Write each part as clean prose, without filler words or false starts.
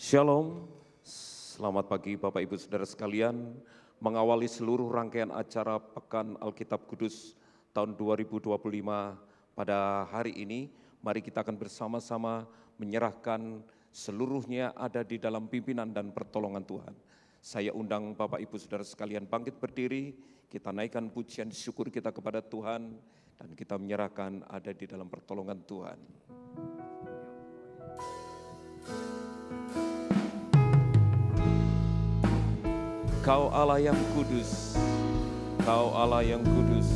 Shalom, selamat pagi Bapak Ibu Saudara sekalian. Mengawali seluruh rangkaian acara Pekan Alkitab Kudus tahun 2025 pada hari ini, mari kita akan bersama-sama menyerahkan seluruhnya ada di dalam pimpinan dan pertolongan Tuhan. Saya undang Bapak Ibu Saudara sekalian bangkit berdiri, kita naikkan pujian syukur kita kepada Tuhan, dan kita menyerahkan ada di dalam pertolongan Tuhan. Kau Allah yang kudus, Kau Allah yang kudus.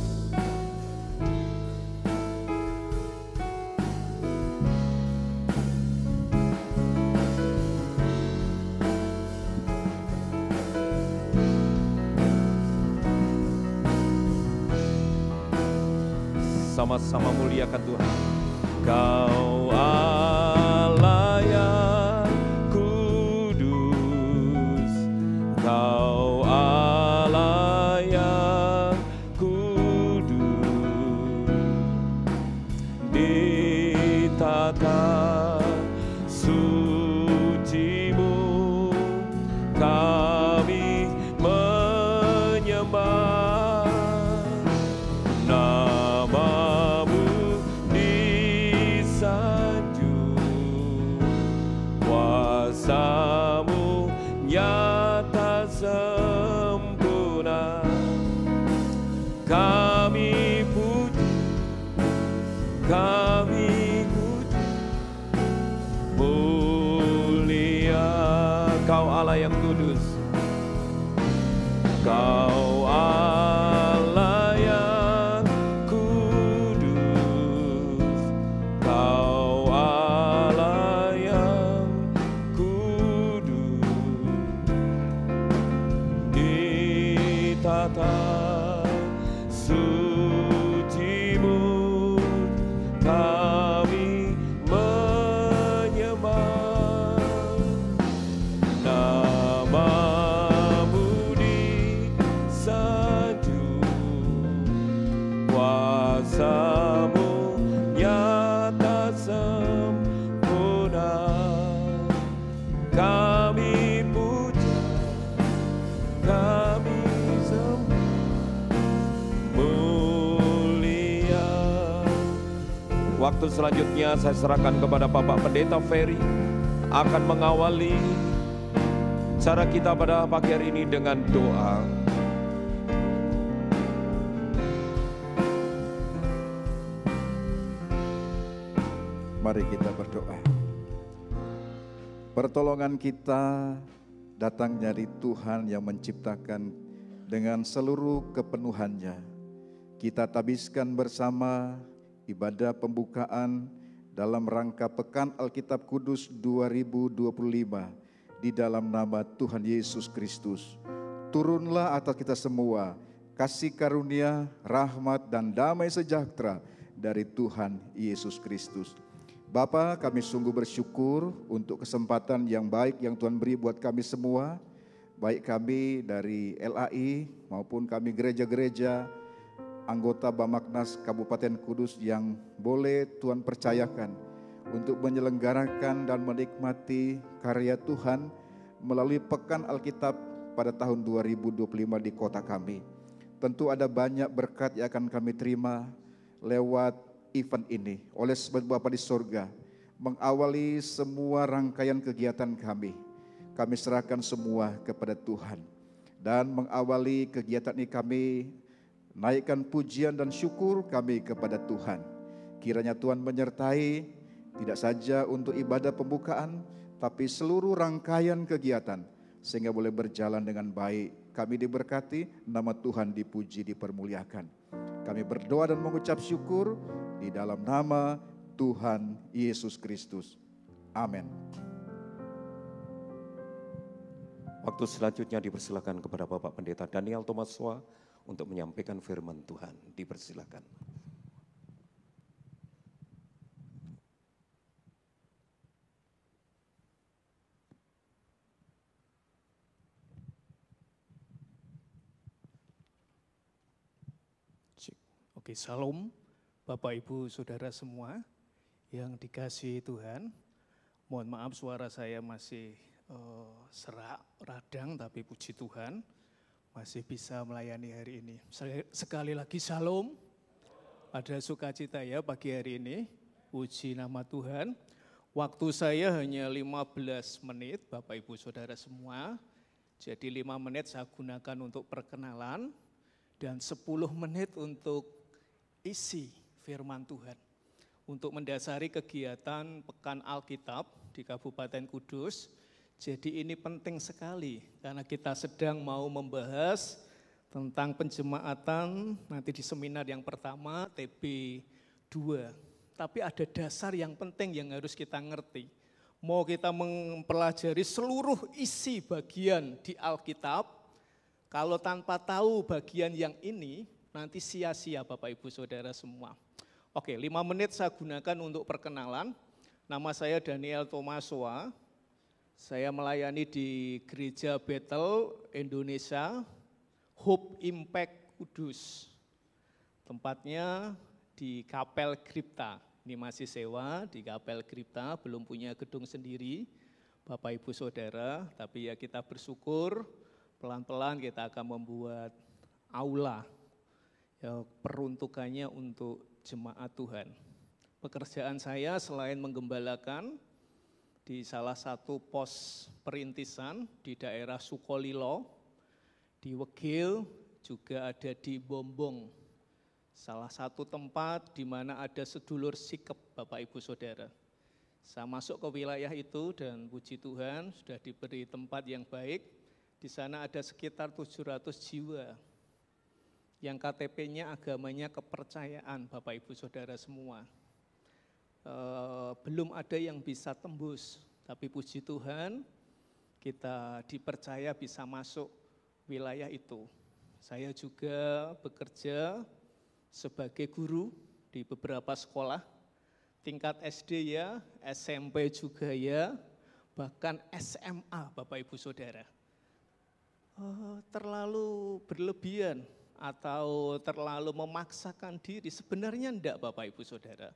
Sama-sama muliakan Tuhan. Kau Allah yang kudus, Kau Allah yang kudus, di tata suci-Mu kami menyembah. Nama-Mu disanjung, kuasa-Mu nyata sempurna. Kami puji, kami puji, mulia Kau Allah yang kudus, Kau Allah yang kudus, Kau Allah yang kudus, di tata suci-Mu kami menyembah. Nama-Mu disanjung, kuasa-Mu nyata sempurna. Kami puja, kami sembah, mulia. Waktu selanjutnya saya serahkan kepada Bapak Pendeta Ferry akan mengawali cara kita pada pagi hari ini dengan doa. Mari kita berdoa. Pertolongan kita datang dari Tuhan yang menciptakan dengan seluruh kepenuhannya. Kita tabiskan bersama ibadah pembukaan dalam rangka Pekan Alkitab Kudus 2025 di dalam nama Tuhan Yesus Kristus. Turunlah atas kita semua kasih karunia, rahmat dan damai sejahtera dari Tuhan Yesus Kristus. Bapa, kami sungguh bersyukur untuk kesempatan yang baik yang Tuhan beri buat kami semua, baik kami dari LAI maupun kami gereja-gereja, anggota Bamaknas Kabupaten Kudus yang boleh Tuhan percayakan untuk menyelenggarakan dan menikmati karya Tuhan melalui Pekan Alkitab pada tahun 2025 di kota kami. Tentu ada banyak berkat yang akan kami terima lewat event ini oleh sebab Bapa di sorga mengawali semua rangkaian kegiatan kami. Kami serahkan semua kepada Tuhan dan mengawali kegiatan ini kami naikkan pujian dan syukur kami kepada Tuhan. Kiranya Tuhan menyertai tidak saja untuk ibadah pembukaan tapi seluruh rangkaian kegiatan sehingga boleh berjalan dengan baik. Kami diberkati, nama Tuhan dipuji, dipermuliakan. Kami berdoa dan mengucap syukur di dalam nama Tuhan Yesus Kristus. Amin. Waktu selanjutnya dipersilakan kepada Bapak Pendeta Daniel Thomaswa untuk menyampaikan firman Tuhan. Dipersilakan. Oke, Salam Bapak Ibu Saudara semua yang dikasihi Tuhan. Mohon maaf suara saya masih serak, radang, tapi puji Tuhan masih bisa melayani hari ini. Sekali lagi shalom, ada sukacita ya pagi hari ini, puji nama Tuhan. Waktu saya hanya 15 menit, Bapak Ibu Saudara semua, jadi 5 menit saya gunakan untuk perkenalan, dan 10 menit untuk isi firman Tuhan. Untuk mendasari kegiatan Pekan Alkitab di Kabupaten Kudus. Jadi ini penting sekali karena kita sedang mau membahas tentang penjemaatan nanti di seminar yang pertama TB2. Tapi ada dasar yang penting yang harus kita ngerti. Mau kita mempelajari seluruh isi bagian di Alkitab, kalau tanpa tahu bagian yang ini nanti sia-sia Bapak Ibu Saudara semua. Oke, 5 menit saya gunakan untuk perkenalan. Nama saya Daniel Thomaswa. Saya melayani di Gereja Bethel Indonesia, Hope Impact Kudus. Tempatnya di Kapel Kripta. Ini masih sewa di Kapel Kripta, belum punya gedung sendiri, Bapak Ibu Saudara. Tapi ya kita bersyukur, pelan-pelan kita akan membuat aula. Ya, peruntukannya untuk jemaat Tuhan. Pekerjaan saya selain menggembalakan, di salah satu pos perintisan di daerah Sukolilo, di Wegil, juga ada di Bombong. Salah satu tempat di mana ada sedulur sikep Bapak Ibu Saudara. Saya masuk ke wilayah itu dan puji Tuhan sudah diberi tempat yang baik. Di sana ada sekitar 700 jiwa yang KTP-nya agamanya kepercayaan Bapak Ibu Saudara semua. Belum ada yang bisa tembus, tapi puji Tuhan kita dipercaya bisa masuk wilayah itu. Saya juga bekerja sebagai guru di beberapa sekolah, tingkat SD ya, SMP juga ya, bahkan SMA Bapak Ibu Saudara. Terlalu berlebihan atau terlalu memaksakan diri, sebenarnya enggak Bapak Ibu Saudara.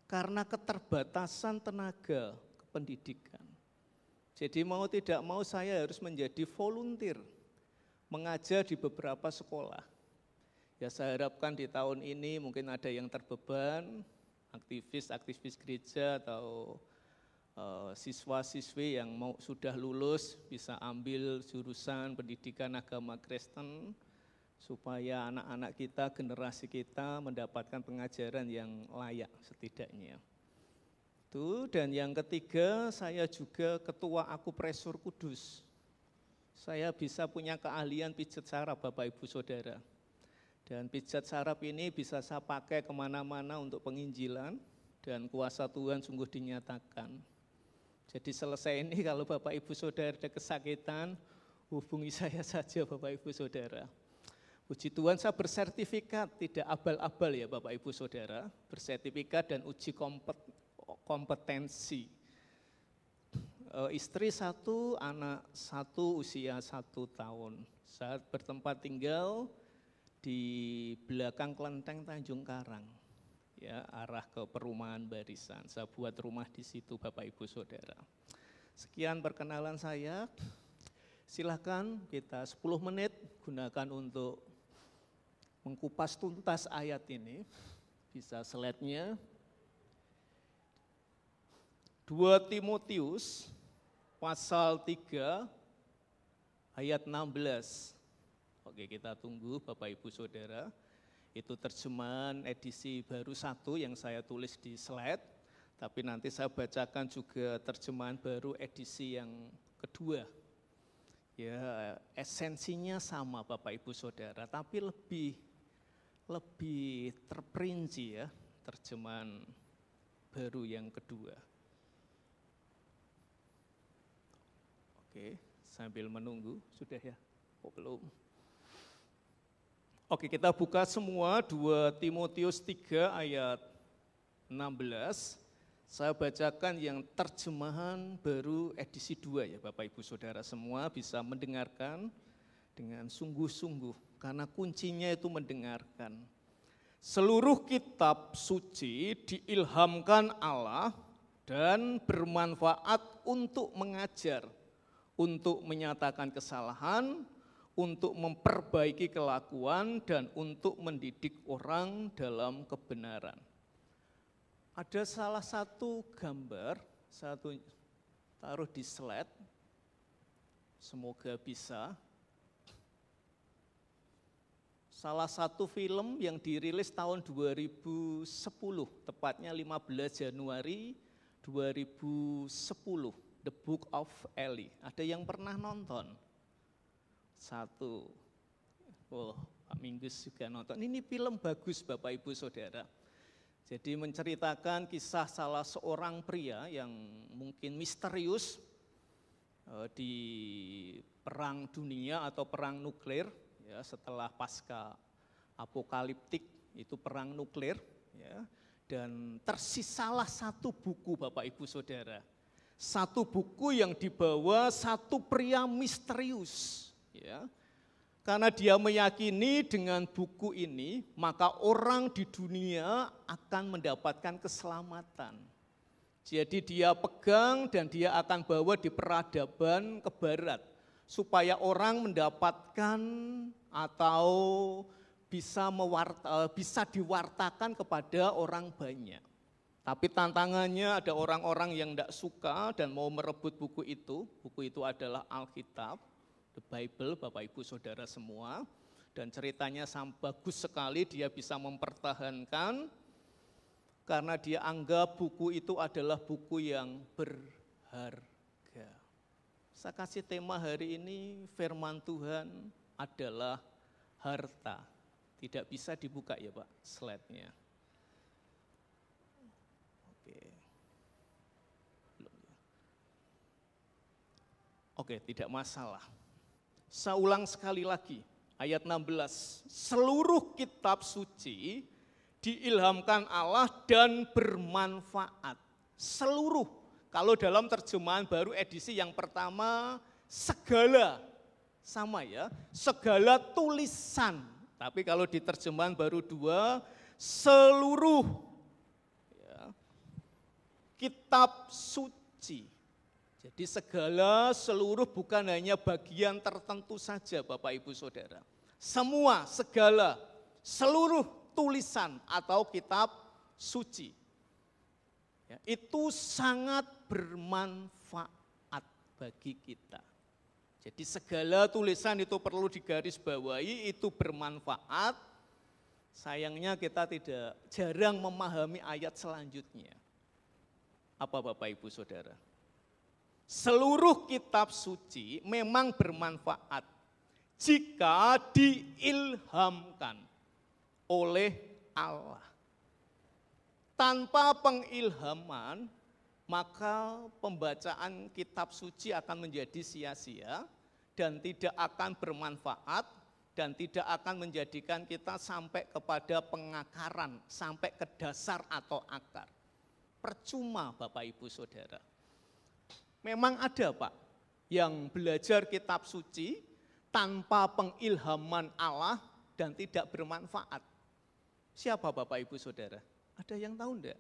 Karena keterbatasan tenaga kependidikan. Jadi mau tidak mau saya harus menjadi volunteer, mengajar di beberapa sekolah. Ya saya harapkan di tahun ini mungkin ada yang terbeban, aktivis gereja atau siswa-siswi yang sudah lulus bisa ambil jurusan pendidikan agama Kristen, supaya anak-anak kita, generasi kita mendapatkan pengajaran yang layak setidaknya. Itu, dan yang ketiga saya juga ketua akupresur kudus. Saya bisa punya keahlian pijat saraf Bapak Ibu Saudara. Dan pijat saraf ini bisa saya pakai kemana-mana untuk penginjilan dan kuasa Tuhan sungguh dinyatakan. Jadi selesai ini kalau Bapak Ibu Saudara ada kesakitan, hubungi saya saja Bapak Ibu Saudara. Puji Tuhan saya bersertifikat, tidak abal-abal ya Bapak Ibu Saudara, bersertifikat dan uji kompetensi. Istri 1, anak 1, usia 1 tahun. Saya bertempat tinggal di belakang Kelenteng Tanjung Karang, ya arah ke perumahan Barisan. Saya buat rumah di situ Bapak Ibu Saudara. Sekian perkenalan saya, silakan kita 10 menit gunakan untuk mengkupas tuntas ayat ini, bisa slide-nya. 2 Timotius pasal 3 ayat 16. Oke, kita tunggu Bapak Ibu Saudara. Itu terjemahan edisi baru 1 yang saya tulis di slide, tapi nanti saya bacakan juga terjemahan baru edisi yang kedua. Ya, esensinya sama Bapak Ibu Saudara, tapi lebih terperinci ya, terjemahan baru yang kedua. Oke, sambil menunggu, sudah ya? Oh belum. Oke, kita buka semua 2 Timotius 3 ayat 16. Saya bacakan yang terjemahan baru edisi 2 ya Bapak Ibu Saudara semua bisa mendengarkan dengan sungguh-sungguh. Karena kuncinya itu mendengarkan. Seluruh kitab suci diilhamkan Allah dan bermanfaat untuk mengajar, untuk menyatakan kesalahan, untuk memperbaiki kelakuan, dan untuk mendidik orang dalam kebenaran. Ada salah satu gambar, taruh di slide, semoga bisa. Salah satu film yang dirilis tahun 2010, tepatnya 15 Januari 2010, The Book of Eli. Ada yang pernah nonton? Satu. Oh, Pak Minggus juga nonton. Ini film bagus Bapak Ibu Saudara. Jadi menceritakan kisah salah seorang pria yang mungkin misterius di perang dunia atau perang nuklir, ya, setelah pasca apokaliptik itu perang nuklir, ya, dan tersisalah satu buku Bapak Ibu Saudara. Satu buku yang dibawa satu pria misterius, ya. Karena dia meyakini dengan buku ini maka orang di dunia akan mendapatkan keselamatan. Jadi dia pegang dan dia akan bawa di peradaban ke barat supaya orang mendapatkan atau bisa diwartakan kepada orang banyak. Tapi tantangannya ada orang-orang yang tidak suka dan mau merebut buku itu. Buku itu adalah Alkitab, The Bible, Bapak Ibu Saudara semua. Dan ceritanya bagus sekali, dia bisa mempertahankan karena dia anggap buku itu adalah buku yang berharga. Saya kasih tema hari ini, firman Tuhan adalah harta. Tidak bisa dibuka ya Pak slide-nya. Oke, tidak masalah. Saya ulang sekali lagi, ayat 16. Seluruh kitab suci diilhamkan Allah dan bermanfaat. Seluruh, kalau dalam terjemahan baru edisi yang pertama, segala, sama ya, segala tulisan. Tapi kalau di terjemahan baru 2, seluruh ya, kitab suci. Jadi seluruh bukan hanya bagian tertentu saja Bapak Ibu Saudara. Semua, segala, seluruh tulisan atau kitab suci. Ya, itu sangat bermanfaat bagi kita. Jadi segala tulisan itu perlu digarisbawahi, itu bermanfaat. Sayangnya kita jarang memahami ayat selanjutnya. Apa Bapak Ibu Saudara? Seluruh kitab suci memang bermanfaat jika diilhamkan oleh Allah. Tanpa pengilhaman, maka pembacaan kitab suci akan menjadi sia-sia dan tidak akan bermanfaat dan tidak akan menjadikan kita sampai kepada pengakaran, sampai ke dasar atau akar. Percuma Bapak Ibu Saudara. Memang ada Pak, yang belajar kitab suci tanpa pengilhaman Allah dan tidak bermanfaat. Siapa Bapak Ibu Saudara? Ada yang tahu enggak?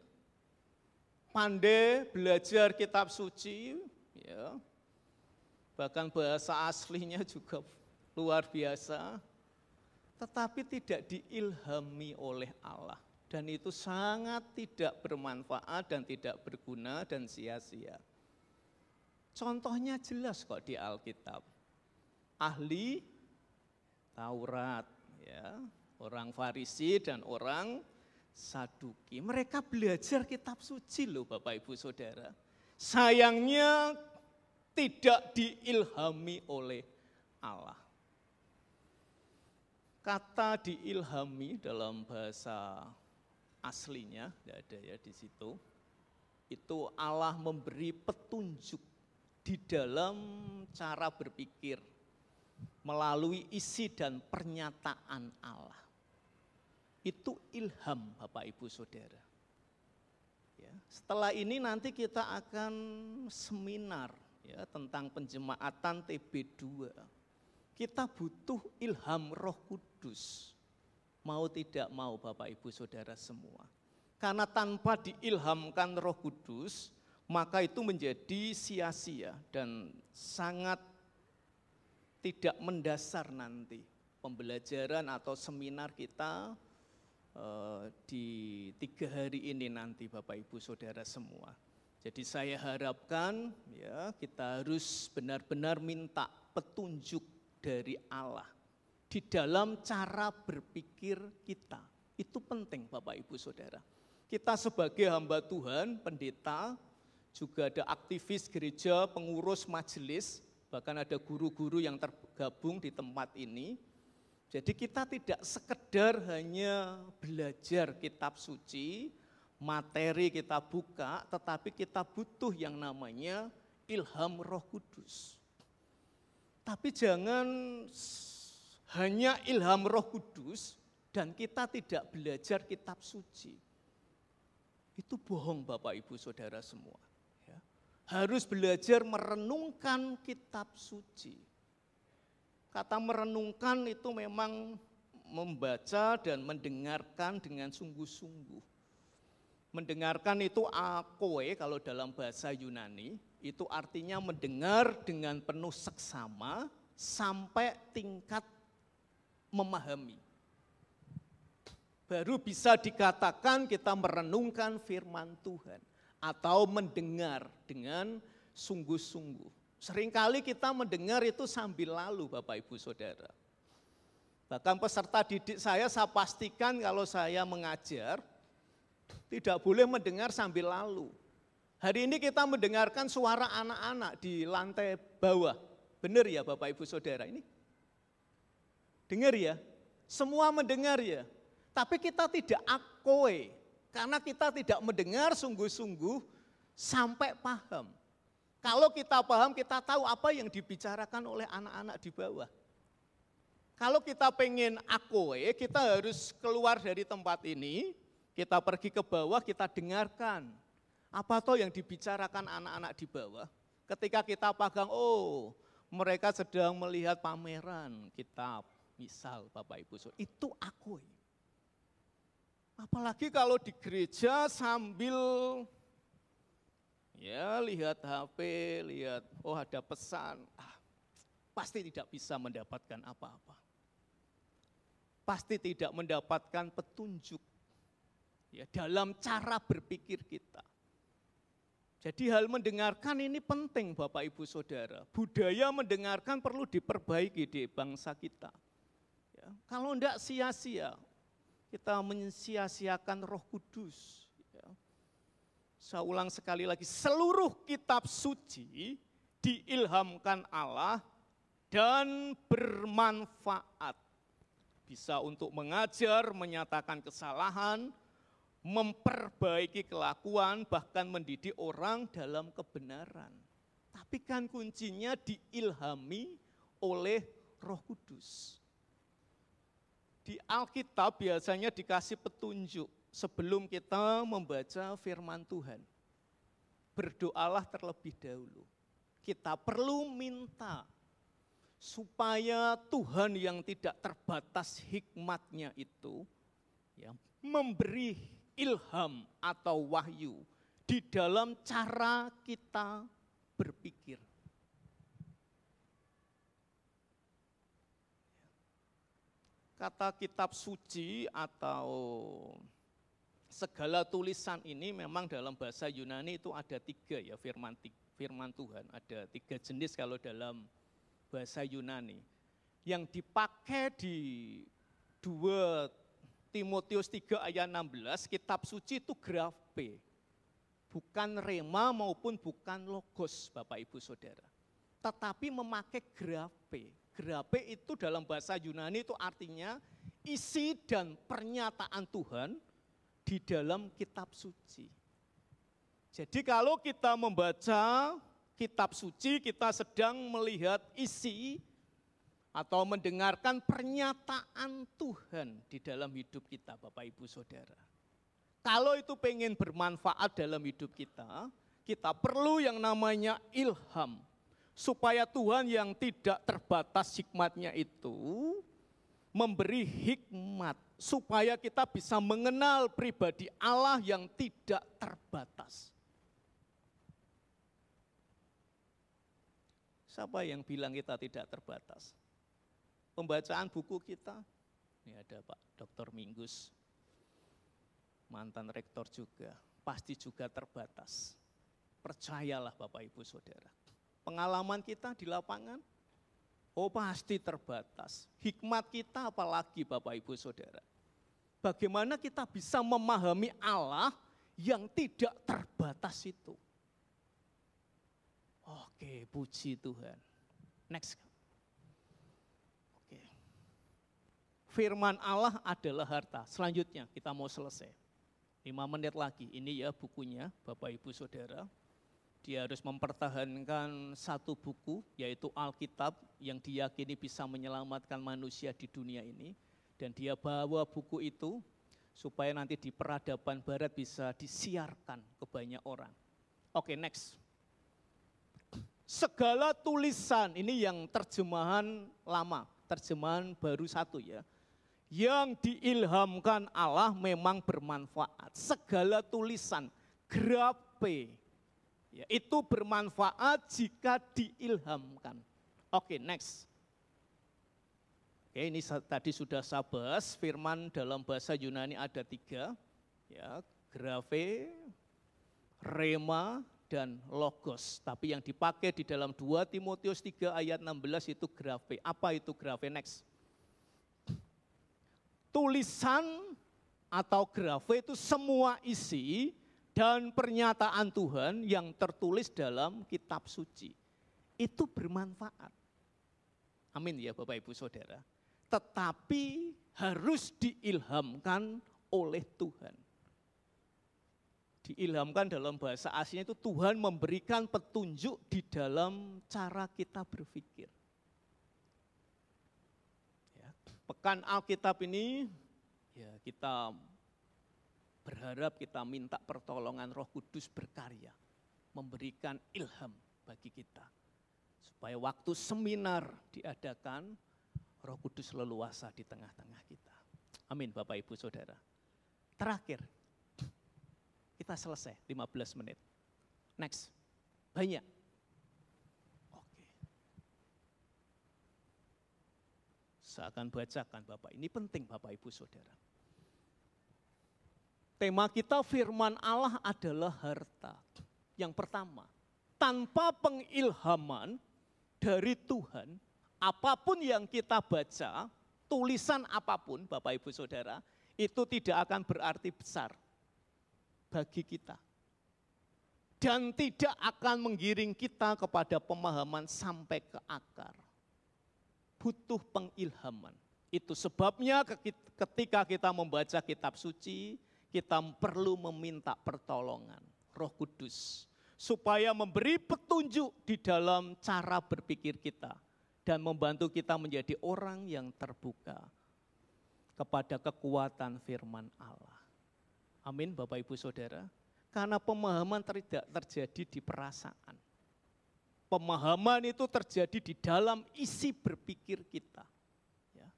Pandai belajar kitab suci, ya, bahkan bahasa aslinya juga luar biasa, tetapi tidak diilhami oleh Allah. Dan itu sangat tidak bermanfaat dan tidak berguna dan sia-sia. Contohnya jelas kok di Alkitab. Ahli Taurat, ya, orang Farisi dan orang Saduki. Mereka belajar kitab suci loh Bapak Ibu Saudara. Sayangnya tidak diilhami oleh Allah. Kata diilhami dalam bahasa aslinya, tidak ada ya di situ. Itu Allah memberi petunjuk di dalam cara berpikir melalui isi dan pernyataan Allah. Itu ilham Bapak Ibu Saudara. Ya, setelah ini nanti kita akan seminar ya, tentang penjemaatan TB2. Kita butuh ilham Roh Kudus. Mau tidak mau Bapak Ibu Saudara semua. Karena tanpa diilhamkan Roh Kudus, maka itu menjadi sia-sia dan sangat tidak mendasar nanti pembelajaran atau seminar kita di 3 hari ini nanti Bapak Ibu Saudara semua. Jadi saya harapkan ya kita harus benar-benar minta petunjuk dari Allah di dalam cara berpikir kita. Itu penting Bapak Ibu Saudara. Kita sebagai hamba Tuhan, pendeta, juga ada aktivis gereja, pengurus majelis, bahkan ada guru-guru yang tergabung di tempat ini. Jadi kita tidak sekedar hanya belajar kitab suci, materi kita buka, tetapi kita butuh yang namanya ilham Roh Kudus. Tapi jangan hanya ilham Roh Kudus dan kita tidak belajar kitab suci. Itu bohong Bapak Ibu Saudara semua. Ya. Harus belajar merenungkan kitab suci. Kata merenungkan itu memang membaca dan mendengarkan dengan sungguh-sungguh. Mendengarkan itu akoe kalau dalam bahasa Yunani, itu artinya mendengar dengan penuh seksama sampai tingkat memahami. Baru bisa dikatakan kita merenungkan firman Tuhan atau mendengar dengan sungguh-sungguh. Seringkali kita mendengar itu sambil lalu Bapak Ibu Saudara. Bahkan peserta didik saya pastikan kalau saya mengajar, tidak boleh mendengar sambil lalu. Hari ini kita mendengarkan suara anak-anak di lantai bawah. Benar ya Bapak Ibu Saudara ini? Dengar ya? Semua mendengar ya? Tapi kita tidak akoe, karena kita tidak mendengar sungguh-sungguh sampai paham. Kalau kita paham, kita tahu apa yang dibicarakan oleh anak-anak di bawah. Kalau kita pengen akoe, kita harus keluar dari tempat ini, kita pergi ke bawah, kita dengarkan. Apa toh yang dibicarakan anak-anak di bawah. Ketika kita pegang, oh mereka sedang melihat pameran kitab, misal Bapak Ibu, itu akoe. Apalagi kalau di gereja sambil ya lihat HP, lihat oh ada pesan, pasti tidak bisa mendapatkan apa-apa. Pasti tidak mendapatkan petunjuk ya dalam cara berpikir kita. Jadi hal mendengarkan ini penting Bapak Ibu Saudara. Budaya mendengarkan perlu diperbaiki di bangsa kita. Ya, kalau enggak sia-sia, kita mensia-siakan Roh Kudus. Ya. Saya ulang sekali lagi, seluruh kitab suci diilhamkan Allah dan bermanfaat. Bisa untuk mengajar, menyatakan kesalahan, memperbaiki kelakuan, bahkan mendidik orang dalam kebenaran. Tapi kan kuncinya diilhami oleh Roh Kudus. Di Alkitab biasanya dikasih petunjuk sebelum kita membaca firman Tuhan. Berdoalah terlebih dahulu. Kita perlu minta supaya Tuhan yang tidak terbatas hikmatnya itu ya, memberi ilham atau wahyu di dalam cara kita berpikir. Kata kitab suci atau segala tulisan ini memang dalam bahasa Yunani itu ada 3 ya firman Tuhan. Ada 3 jenis kalau dalam bahasa Yunani. Yang dipakai di 2 Timotius 3 ayat 16, kitab suci itu grafe. Bukan rema maupun bukan logos Bapak Ibu Saudara. Tetapi memakai grafe. Grafe itu dalam bahasa Yunani itu artinya isi dan pernyataan Tuhan di dalam kitab suci. Jadi kalau kita membaca kitab suci, kita sedang melihat isi atau mendengarkan pernyataan Tuhan di dalam hidup kita, Bapak Ibu Saudara. Kalau itu pengen bermanfaat dalam hidup kita, kita perlu yang namanya ilham. Supaya Tuhan yang tidak terbatas hikmatnya itu memberi hikmat. Supaya kita bisa mengenal pribadi Allah yang tidak terbatas. Siapa yang bilang kita tidak terbatas? Pembacaan buku kita, ini ada Pak Dr. Minggus, mantan rektor juga, pasti juga terbatas. Percayalah Bapak Ibu Saudara. Pengalaman kita di lapangan, oh pasti terbatas. Hikmat kita apalagi Bapak Ibu Saudara. Bagaimana kita bisa memahami Allah yang tidak terbatas itu. Oke, puji Tuhan. Next. Oke. Firman Allah adalah harta. Selanjutnya kita mau selesai. 5 menit lagi. Ini ya bukunya Bapak Ibu Saudara. Dia harus mempertahankan satu buku, yaitu Alkitab yang diyakini bisa menyelamatkan manusia di dunia ini. Dan dia bawa buku itu supaya nanti di peradaban barat bisa disiarkan ke banyak orang. Oke, next. Segala tulisan, ini yang terjemahan lama, terjemahan baru 1 ya. Yang diilhamkan Allah memang bermanfaat. Segala tulisan, grape, ya, itu bermanfaat jika diilhamkan. Oke, next. Oke, ini tadi sudah saya bahas, firman dalam bahasa Yunani ada 3, ya, grafe, rema, dan logos. Tapi yang dipakai di dalam 2 Timotius 3 ayat 16 itu grafe. Apa itu grafe? Next. Tulisan atau grafe itu semua isi dan pernyataan Tuhan yang tertulis dalam kitab suci. Itu bermanfaat. Amin ya Bapak Ibu Saudara. Tetapi harus diilhamkan oleh Tuhan. Diilhamkan dalam bahasa aslinya itu Tuhan memberikan petunjuk di dalam cara kita berpikir. Ya, pekan Alkitab ini ya kita berharap kita minta pertolongan Roh Kudus berkarya, memberikan ilham bagi kita. Supaya waktu seminar diadakan, Roh Kudus leluasa di tengah-tengah kita. Amin Bapak Ibu Saudara. Terakhir, kita selesai 15 menit. Next. Banyak. Oke. Saya akan bacakan Bapak. Ini penting Bapak Ibu Saudara. Tema kita firman Allah adalah harta. Yang pertama, tanpa pengilhaman dari Tuhan, apapun yang kita baca, tulisan apapun Bapak Ibu Saudara, itu tidak akan berarti besar bagi kita. Dan tidak akan menggiring kita kepada pemahaman sampai ke akar. Butuh pengilhaman. Itu sebabnya ketika kita membaca kitab suci, kita perlu meminta pertolongan Roh Kudus. Supaya memberi petunjuk di dalam cara berpikir kita. Dan membantu kita menjadi orang yang terbuka kepada kekuatan firman Allah. Amin Bapak Ibu Saudara. Karena pemahaman tidak terjadi di perasaan. Pemahaman itu terjadi di dalam isi berpikir kita. Ya.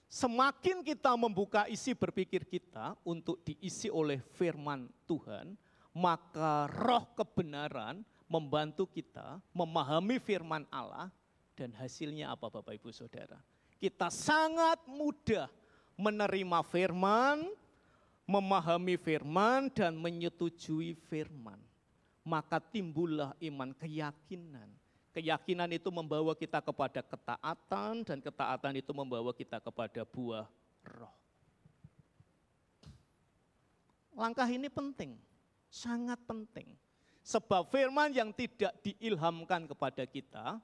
Semakin kita membuka isi berpikir kita untuk diisi oleh firman Tuhan, maka roh kebenaran membantu kita memahami firman Allah dan hasilnya apa Bapak Ibu Saudara? Kita sangat mudah menerima firman, memahami firman dan menyetujui firman. Maka timbullah iman, keyakinan. Keyakinan itu membawa kita kepada ketaatan dan ketaatan itu membawa kita kepada buah roh. Langkah ini penting, sangat penting. Sebab firman yang tidak diilhamkan kepada kita,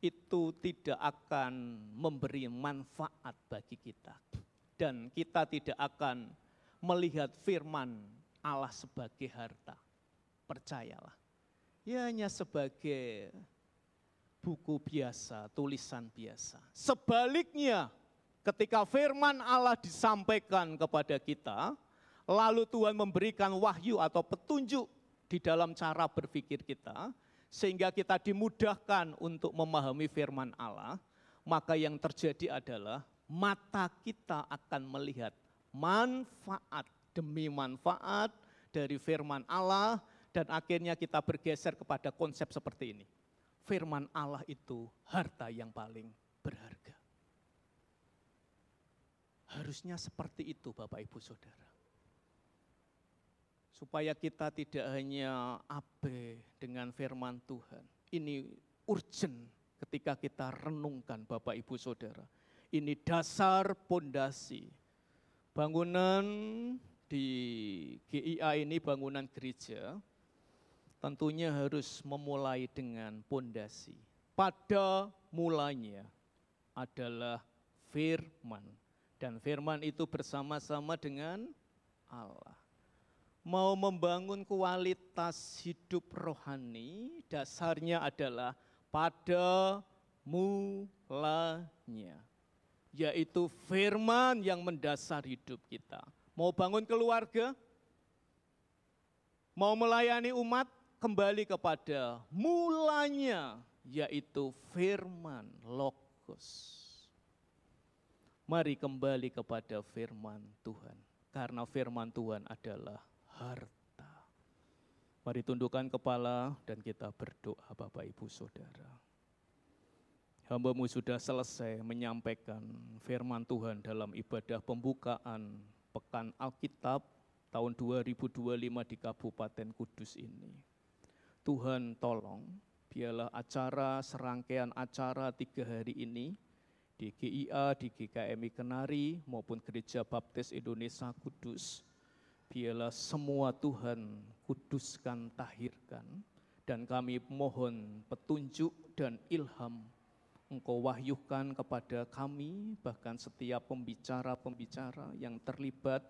itu tidak akan memberi manfaat bagi kita. Dan kita tidak akan melihat firman Allah sebagai harta. Percayalah. Ya hanya sebagai buku biasa, tulisan biasa. Sebaliknya, ketika firman Allah disampaikan kepada kita, lalu Tuhan memberikan wahyu atau petunjuk di dalam cara berpikir kita, sehingga kita dimudahkan untuk memahami firman Allah, maka yang terjadi adalah mata kita akan melihat manfaat demi manfaat dari firman Allah dan akhirnya kita bergeser kepada konsep seperti ini. firman Allah itu harta yang paling berharga. Harusnya seperti itu Bapak Ibu Saudara. Supaya kita tidak hanya abe dengan firman Tuhan. Ini urgent ketika kita renungkan Bapak Ibu Saudara. Ini dasar pondasi. Bangunan di GIA ini bangunan gereja tentunya harus memulai dengan pondasi. Pada mulanya adalah firman. Dan firman itu bersama-sama dengan Allah. Mau membangun kualitas hidup rohani, dasarnya adalah pada mulanya. Yaitu firman yang mendasar hidup kita. Mau bangun keluarga, mau melayani umat, kembali kepada mulanya, yaitu firman logos. Mari kembali kepada firman Tuhan, karena firman Tuhan adalah harta. Mari tundukkan kepala dan kita berdoa Bapak Ibu Saudara. Hamba-Mu sudah selesai menyampaikan firman Tuhan dalam ibadah pembukaan Pekan Alkitab tahun 2025 di Kabupaten Kudus ini. Tuhan tolong, biarlah serangkaian acara 3 hari ini, di GIA, di GKMI Kenari, maupun Gereja Baptis Indonesia Kudus, biarlah semua Tuhan kuduskan, tahirkan, dan kami mohon petunjuk dan ilham Engkau wahyukan kepada kami, bahkan setiap pembicara-pembicara yang terlibat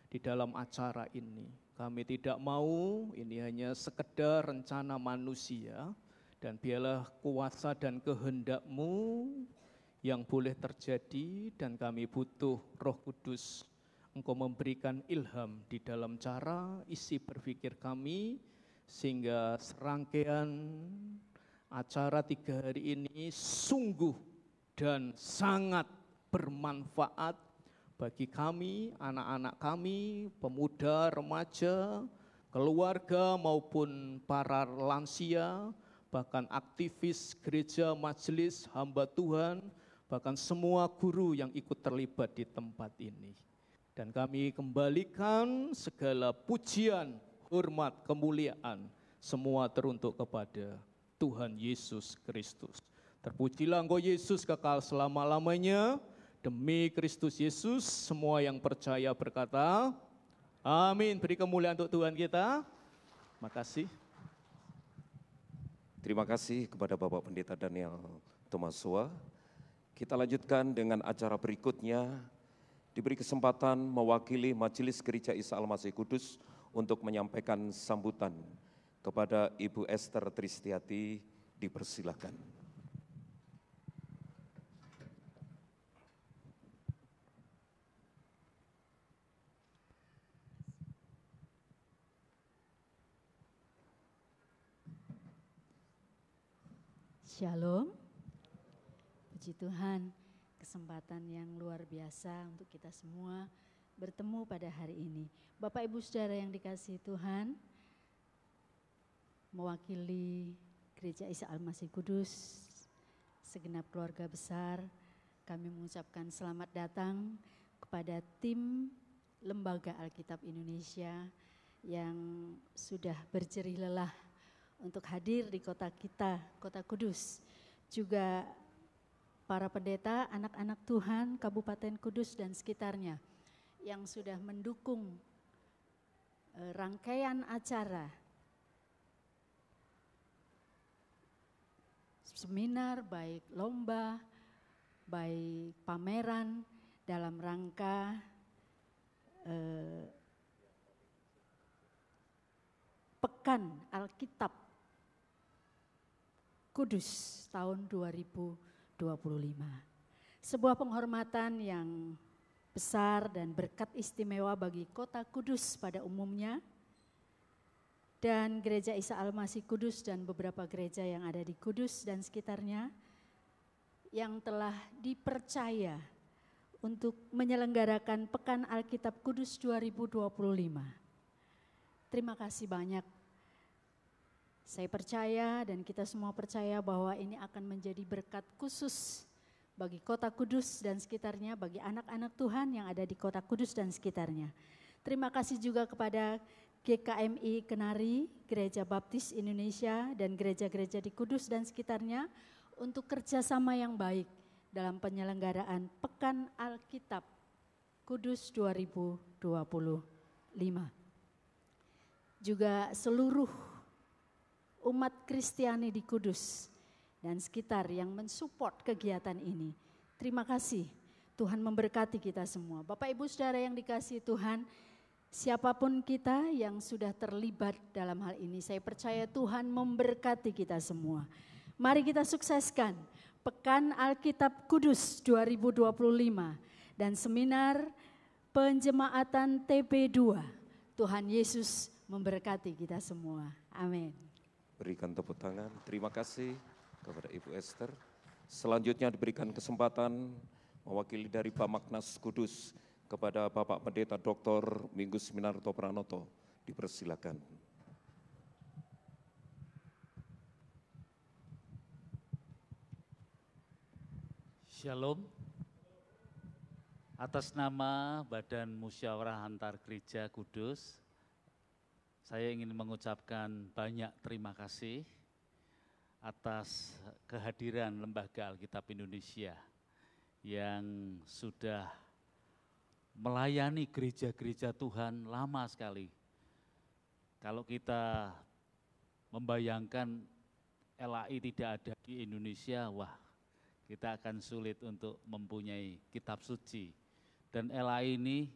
di dalam acara ini. Kami tidak mau ini hanya sekedar rencana manusia, dan biarlah kuasa dan kehendak-Mu yang boleh terjadi, dan kami butuh Roh Kudus. Engkau memberikan ilham di dalam cara isi berpikir kami, sehingga serangkaian acara 3 hari ini sungguh dan sangat bermanfaat bagi kami, anak-anak kami, pemuda, remaja, keluarga maupun para lansia, bahkan aktivis gereja, majelis, hamba Tuhan, bahkan semua guru yang ikut terlibat di tempat ini. Dan kami kembalikan segala pujian, hormat, kemuliaan, semua teruntuk kepada Tuhan Yesus Kristus. Terpujilah Engkau Yesus kekal selama-lamanya. Demi Kristus Yesus, semua yang percaya berkata, amin. Beri kemuliaan untuk Tuhan kita. Makasih. Terima kasih kepada Bapak Pendeta Daniel Tomasua. Kita lanjutkan dengan acara berikutnya. Diberi kesempatan mewakili Majelis Gereja Isa Al-Masih Kudus untuk menyampaikan sambutan kepada Ibu Esther Tristiati, dipersilakan. Shalom, puji Tuhan, kesempatan yang luar biasa untuk kita semua bertemu pada hari ini. Bapak Ibu Saudara yang dikasihi Tuhan, mewakili Gereja Isa Al-Masih Kudus, segenap keluarga besar, kami mengucapkan selamat datang kepada tim Lembaga Alkitab Indonesia yang sudah berjerih lelah untuk hadir di kota kita, kota Kudus. Juga para pendeta, anak-anak Tuhan, Kabupaten Kudus dan sekitarnya yang sudah mendukung rangkaian acara seminar, baik lomba, baik pameran dalam rangka Pekan Alkitab Kudus tahun 2025. Sebuah penghormatan yang besar dan berkat istimewa bagi kota Kudus pada umumnya, dan Gereja Isa Al-Masih Kudus dan beberapa gereja yang ada di Kudus dan sekitarnya yang telah dipercaya untuk menyelenggarakan Pekan Alkitab Kudus 2025. Terima kasih banyak. Saya percaya dan kita semua percaya bahwa ini akan menjadi berkat khusus bagi kota Kudus dan sekitarnya, bagi anak-anak Tuhan yang ada di kota Kudus dan sekitarnya. Terima kasih juga kepada GKMI Kenari, Gereja Baptis Indonesia dan gereja-gereja di Kudus dan sekitarnya untuk kerjasama yang baik dalam penyelenggaraan Pekan Alkitab Kudus 2025. Juga seluruh umat Kristiani di Kudus dan sekitar yang mensupport kegiatan ini. Terima kasih, Tuhan memberkati kita semua. Bapak Ibu Saudara yang dikasihi Tuhan, siapapun kita yang sudah terlibat dalam hal ini, saya percaya Tuhan memberkati kita semua. Mari kita sukseskan Pekan Alkitab Kudus 2025 dan seminar penjemaatan TP2. Tuhan Yesus memberkati kita semua. Amin. Berikan tepuk tangan, terima kasih kepada Ibu Esther. Selanjutnya diberikan kesempatan mewakili dari Bamaknas Kudus kepada Bapak Pendeta Dr. Minggus Minarto Pranoto. Dipersilakan. Shalom. Atas nama Badan Musyawarah Antar Gereja Kudus, saya ingin mengucapkan banyak terima kasih atas kehadiran Lembaga Alkitab Indonesia yang sudah melayani gereja-gereja Tuhan lama sekali. Kalau kita membayangkan LAI tidak ada di Indonesia, wah kita akan sulit untuk mempunyai kitab suci. Dan LAI ini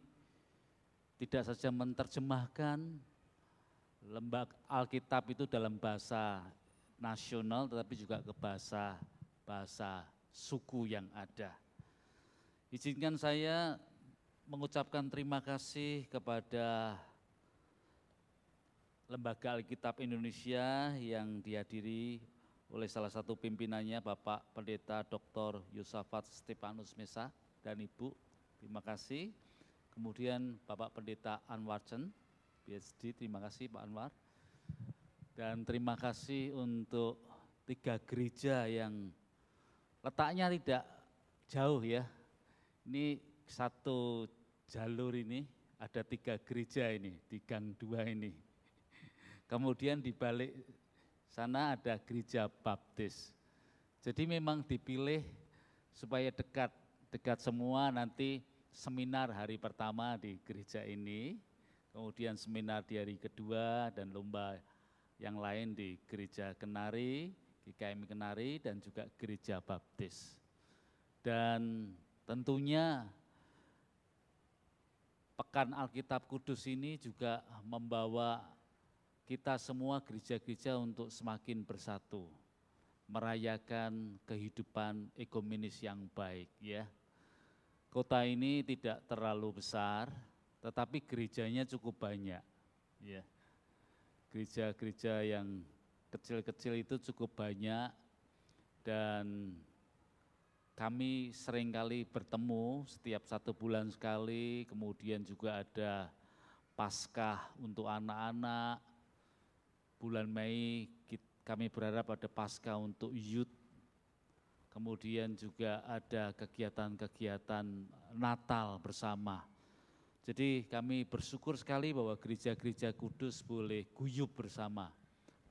tidak saja menerjemahkan lembaga Alkitab itu dalam bahasa nasional, tetapi juga ke bahasa suku yang ada. Izinkan saya mengucapkan terima kasih kepada Lembaga Alkitab Indonesia yang dihadiri oleh salah satu pimpinannya Bapak Pendeta Dr. Yosafat Stefanus Mesa dan Ibu, terima kasih. Kemudian Bapak Pendeta Anwar Chen, PhD, terima kasih Pak Anwar. Dan terima kasih untuk 3 gereja yang letaknya tidak jauh ya. Ini satu jalur ini ada 3 gereja ini di Gang 2 ini. Kemudian di balik sana ada gereja baptis. Jadi memang dipilih supaya dekat semua, nanti seminar hari pertama di gereja ini, kemudian seminar di hari kedua dan lomba yang lain di gereja Kenari, GKMI Kenari dan juga gereja baptis. Dan tentunya Pekan Alkitab Kudus ini juga membawa kita semua gereja-gereja untuk semakin bersatu, merayakan kehidupan ekumenis yang baik ya. Kota ini tidak terlalu besar, tetapi gerejanya cukup banyak ya. Gereja-gereja yang kecil-kecil itu cukup banyak dan kami seringkali bertemu setiap 1 bulan sekali, kemudian juga ada Paskah untuk anak-anak. Bulan Mei kami berharap ada Paskah untuk youth, kemudian juga ada kegiatan-kegiatan Natal bersama. Jadi kami bersyukur sekali bahwa gereja-gereja Kudus boleh guyub bersama,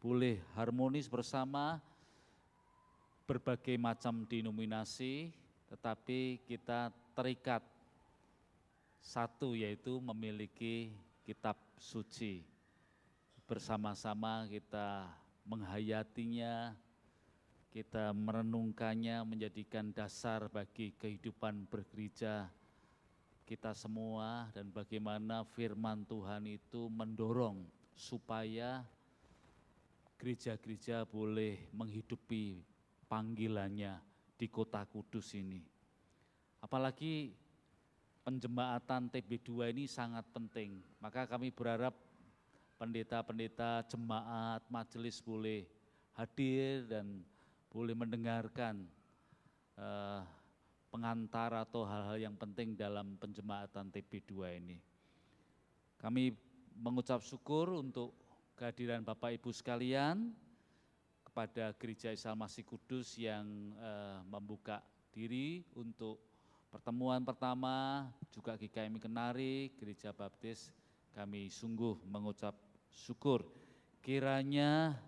boleh harmonis bersama, berbagai macam denominasi, tetapi kita terikat satu, yaitu memiliki kitab suci. Bersama-sama kita menghayatinya, kita merenungkannya, menjadikan dasar bagi kehidupan bergereja kita semua, dan bagaimana firman Tuhan itu mendorong supaya gereja-gereja boleh menghidupi panggilannya di kota Kudus ini. Apalagi penjemaatan TB2 ini sangat penting, maka kami berharap pendeta-pendeta, jemaat, majelis boleh hadir dan boleh mendengarkan pengantar atau hal-hal yang penting dalam penjemaatan TB2 ini. Kami mengucap syukur untuk kehadiran Bapak Ibu sekalian kepada Gereja Isa Al-Masih Kudus yang membuka diri untuk pertemuan pertama, juga GKMI Kenari, Gereja Baptis, kami sungguh mengucap syukur. Kiranya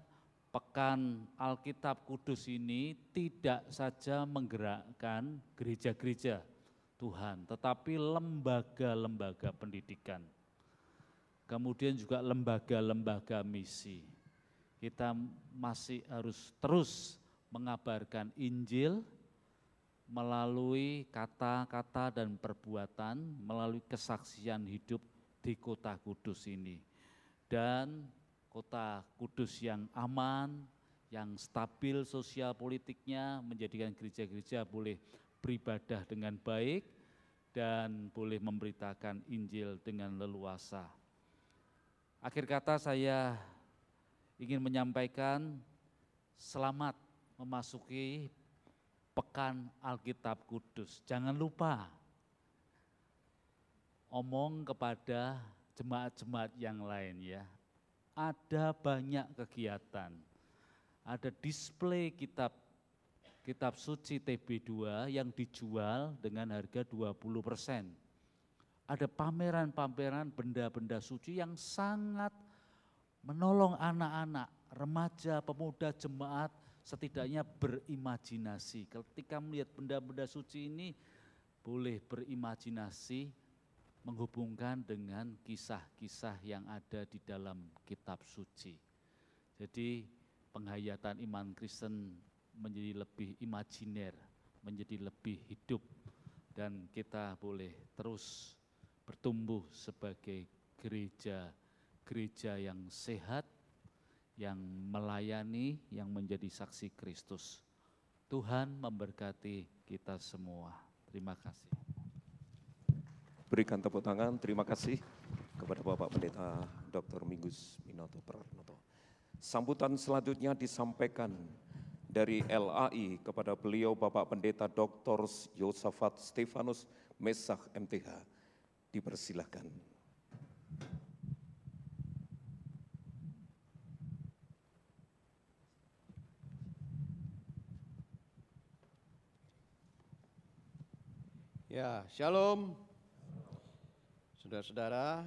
Pekan Alkitab Kudus ini tidak saja menggerakkan gereja-gereja Tuhan, tetapi lembaga-lembaga pendidikan. Kemudian juga lembaga-lembaga misi. Kita masih harus terus mengabarkan Injil melalui kata-kata dan perbuatan, melalui kesaksian hidup di kota Kudus ini. Dan kota Kudus yang aman, yang stabil sosial politiknya, menjadikan gereja-gereja boleh beribadah dengan baik dan boleh memberitakan Injil dengan leluasa. Akhir kata saya ingin menyampaikan selamat memasuki Pekan Alkitab Kudus. Jangan lupa omong kepada jemaat-jemaat yang lain ya. Ada banyak kegiatan, ada display kitab suci TB2 yang dijual dengan harga 20%. Ada pameran-pameran benda-benda suci yang sangat menolong anak-anak, remaja, pemuda, jemaat setidaknya berimajinasi. Ketika melihat benda-benda suci ini boleh berimajinasi, menghubungkan dengan kisah-kisah yang ada di dalam kitab suci. Jadi penghayatan iman Kristen menjadi lebih imajiner, menjadi lebih hidup, dan kita boleh terus bertumbuh sebagai gereja yang sehat, yang melayani, yang menjadi saksi Kristus. Tuhan memberkati kita semua. Terima kasih. Berikan tepuk tangan, terima kasih kepada Bapak Pendeta Dr. Minggus Minoto Pranoto. Sambutan selanjutnya disampaikan dari LAI kepada beliau Bapak Pendeta Dr. Yosafat Stefanus Mesah MTH. Dipersilahkan. Ya, shalom. Saudara-saudara,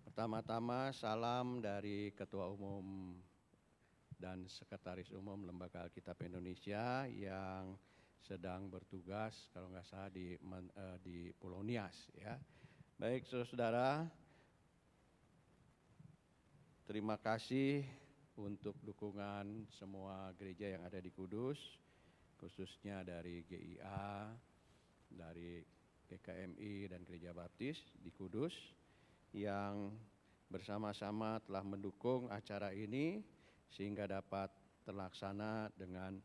pertama-tama salam dari Ketua Umum dan Sekretaris Umum Lembaga Alkitab Indonesia yang sedang bertugas kalau nggak salah di Pulau Nias. Ya. Baik, saudara-saudara, terima kasih untuk dukungan semua gereja yang ada di Kudus, khususnya dari GIA, dari GKMI dan Gereja Baptis di Kudus yang bersama-sama telah mendukung acara ini sehingga dapat terlaksana dengan